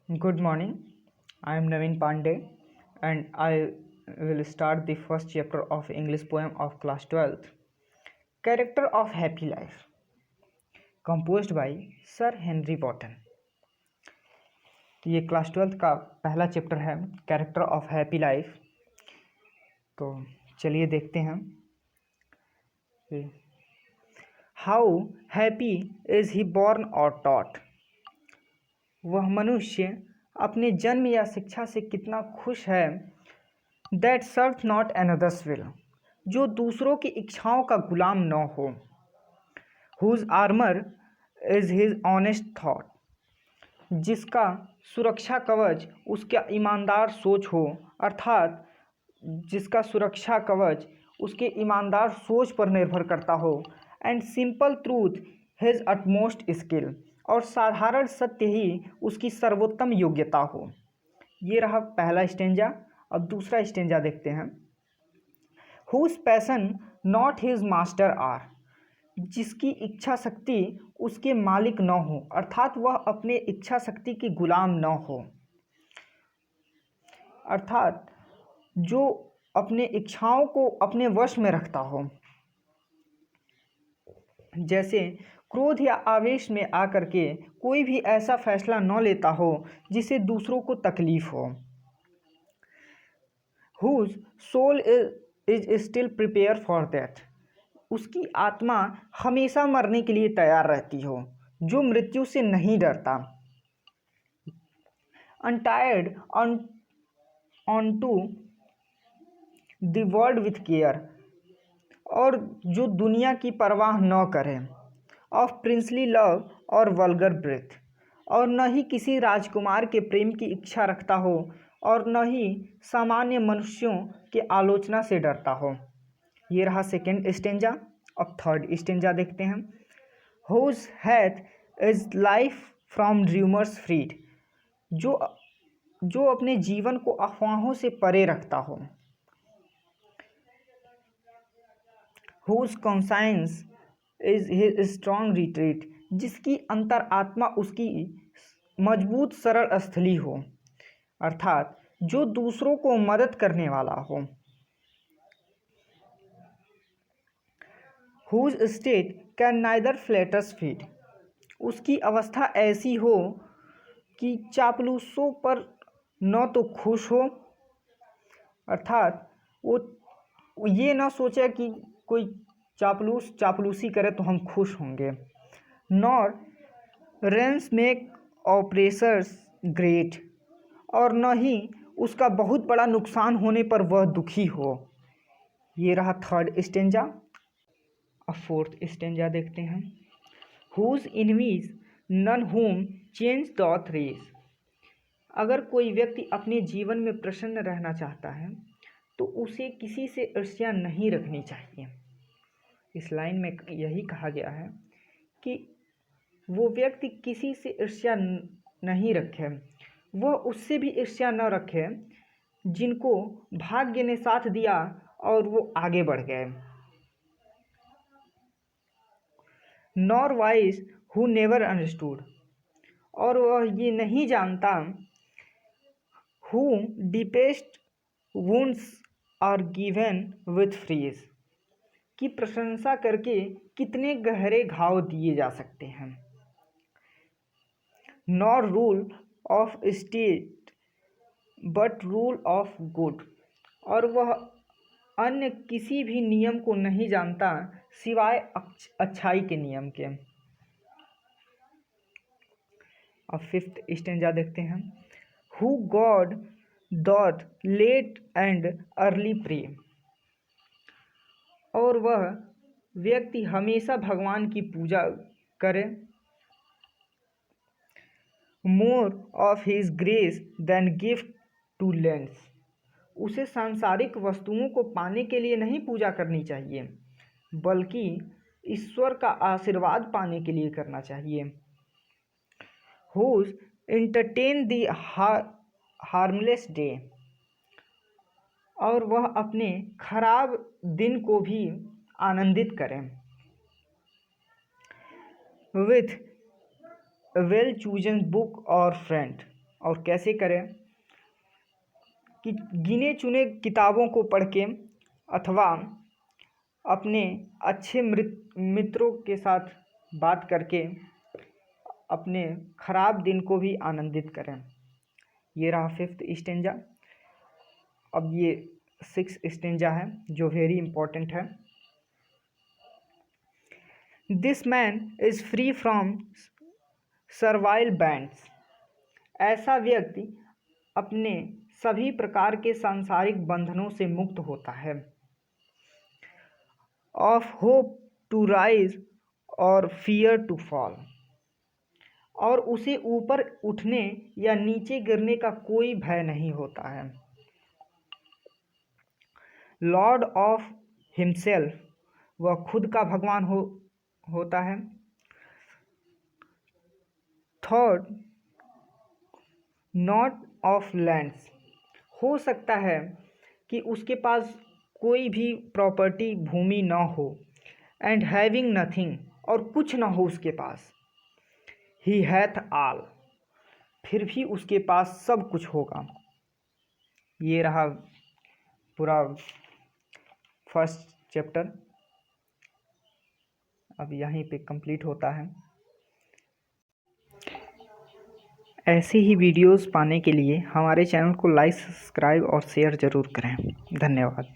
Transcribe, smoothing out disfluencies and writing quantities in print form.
Good morning. I am Naveen Pandey and I will start the first chapter of English poem of class 12th. Character of Happy Life, composed by Sir Henry Wotton. ये class 12th का पहला chapter है character of happy life. तो चलिए देखते हैं। How happy is he born और taught. वह मनुष्य अपने जन्म या शिक्षा से कितना खुश है। That serve not another's will, जो दूसरों की इच्छाओं का गुलाम न हो। Whose armour is his honest thought, जिसका सुरक्षा कवच उसका ईमानदार सोच हो, अर्थात जिसका सुरक्षा कवच उसके ईमानदार सोच पर निर्भर करता हो। And simple truth his utmost skill, और साधारण सत्य ही उसकी सर्वोत्तम योग्यता हो। ये रहा पहला स्टेंजा। अब दूसरा स्टेंजा देखते हैं। Whose passion not his master are, जिसकी इच्छा शक्ति उसके मालिक न हो, अर्थात वह अपने इच्छा शक्ति की गुलाम न हो। अर्थात जो अपने इच्छाओं को अपने वश में रखता हो, जैसे क्रोध या आवेश में आकर के कोई भी ऐसा फैसला न लेता हो जिसे दूसरों को तकलीफ हो। Whose soul is still prepare for death, उसकी आत्मा हमेशा मरने के लिए तैयार रहती हो, जो मृत्यु से नहीं डरता। Untired on to the world with care, और जो दुनिया की परवाह न करे। ऑफ प्रिंसली लव और वल्गर ब्रेथ, और न ही किसी राजकुमार के प्रेम की इच्छा रखता हो और न ही सामान्य मनुष्यों के आलोचना से डरता हो। ये रहा सेकेंड स्टेंजा। अब थर्ड स्टेंजा देखते हैं। Whose hath is life from dreamers freed, जो अपने जीवन को अफवाहों से परे रखता हो। Whose conscience is his strong retreat, जिसकी अंतर आत्मा उसकी मजबूत सरल स्थली हो, अर्थात जो दूसरों को मदद करने वाला हो। Whose state can neither flatterers feed, उसकी अवस्था ऐसी हो कि चापलूसों पर न तो खुश हो, अर्थात वो ये ना सोचे कि कोई चापलूसी करे तो हम खुश होंगे। Nor Reigns make oppressors great, और न ही उसका बहुत बड़ा नुकसान होने पर वह दुखी हो। ये रहा थर्ड स्टेंजा। अब फोर्थ स्टेंजा देखते हैं। Whose enemies none home change doth race, अगर कोई व्यक्ति अपने जीवन में प्रसन्न रहना चाहता है तो उसे किसी से ईर्ष्या नहीं रखनी चाहिए। इस लाइन में यही कहा गया है कि वो व्यक्ति किसी से ईर्ष्या नहीं रखे, वह उससे भी ईर्ष्या न रखे जिनको भाग्य ने साथ दिया और वो आगे बढ़ गए। Nor wise who never understood, और वह ये नहीं जानता who deepest wounds are given with praise, की प्रशंसा करके कितने गहरे घाव दिए जा सकते हैं। Nor rule of state but rule of good, और वह अन्य किसी भी नियम को नहीं जानता सिवाय अच्छाई के नियम के। अब फिफ्थ स्टेंजा देखते हैं। Who God doth late and early pray, और वह व्यक्ति हमेशा भगवान की पूजा करे। More of his grace than gift to lend, उसे सांसारिक वस्तुओं को पाने के लिए नहीं पूजा करनी चाहिए, बल्कि ईश्वर का आशीर्वाद पाने के लिए करना चाहिए। Whose entertain the harmless day, और वह अपने खराब दिन को भी आनंदित करें। विथ वेल चूजन बुक और फ्रेंड, और कैसे करें कि गिने चुने किताबों को पढ़ के अथवा अपने अच्छे मित्रों के साथ बात करके अपने ख़राब दिन को भी आनंदित करें। ये रहा 5th स्टेंजा। अब ये 6th स्टेंजा है जो वेरी इंपॉर्टेंट है। This man is free from servile bands. ऐसा व्यक्ति अपने सभी प्रकार के सांसारिक बंधनों से मुक्त होता है। ऑफ होप टू राइज और फियर टू फॉल। और उसे ऊपर उठने या नीचे गिरने का कोई भय नहीं होता है। लॉर्ड ऑफ हिमसेल्फ, वह खुद का भगवान होता है। थर्ड, नॉट ऑफ लैंड्स, हो सकता है कि उसके पास कोई भी प्रॉपर्टी भूमि ना हो। एंड हैविंग नथिंग, और कुछ ना हो उसके पास। ही हैथ ऑल, फिर भी उसके पास सब कुछ होगा। ये रहा पूरा 1st चैप्टर। अब यहीं पे कंप्लीट होता है। ऐसे ही वीडियोस पाने के लिए हमारे चैनल को लाइक, सब्सक्राइब और शेयर ज़रूर करें। धन्यवाद।